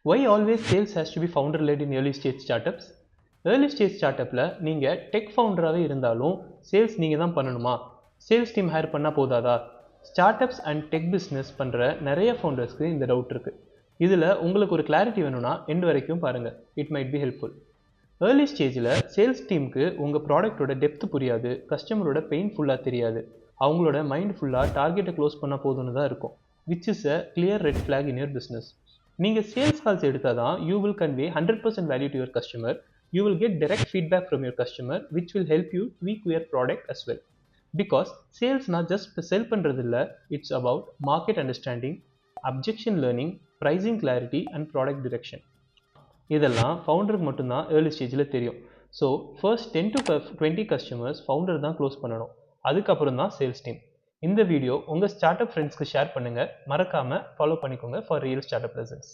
Why always sales has to be founder led in early stage startups? Early stage startupல நீங்க tech ஃபவுண்டராகவே இருந்தாலும் sales நீங்கள் தான் பண்ணணுமா? Sales team higher பண்ணால் போதாதா? ஸ்டார்ட்அப்ஸ் அண்ட் டெக் பிஸ்னஸ் பண்ணுற நிறைய ஃபவுண்டர்ஸ்க்கு இந்த டவுட் இருக்குது. இதில் உங்களுக்கு ஒரு கிளாரிட்டி வேணும்னா எண்ட் வரைக்கும் பாருங்கள். It might be helpful. Early ஸ்டேஜில் சேல்ஸ் டீமுக்கு உங்கள் ப்ராடக்டோட டெப்த் புரியாது, கஸ்டமரோட பெயின் ஃபுல்லாக தெரியாது. அவங்களோட மைண்ட் ஃபுல்லாக டார்கெட்டை க்ளோஸ் பண்ணால் போதும்னு தான் இருக்கும். Which is a clear red flag in your business. நீங்கள் சேல்ஸ் கால்ஸ் எடுத்தால் தான் you will convey 100% value to your customer. You will get direct feedback from your customer which will help you tweak your product as well. Because sales not just sell பண்றதில்ல, it's about market understanding, objection learning, pricing clarity and product direction. இதெல்லாம் ஃபவுண்டருக்கு மட்டும்தான் early ஸ்டேஜில் தெரியும். So first 10 to 20 customers founder தான் close பண்ணணும். அதுக்கப்புறம் தான் sales team. இந்த வீடியோ உங்கள் ஸ்டார்ட் அப் ஃப்ரெண்ட்ஸ்க்கு ஷேர் பண்ணுங்கள். மறக்காமல் ஃபாலோ பண்ணிக்கோங்க for real start up lessons.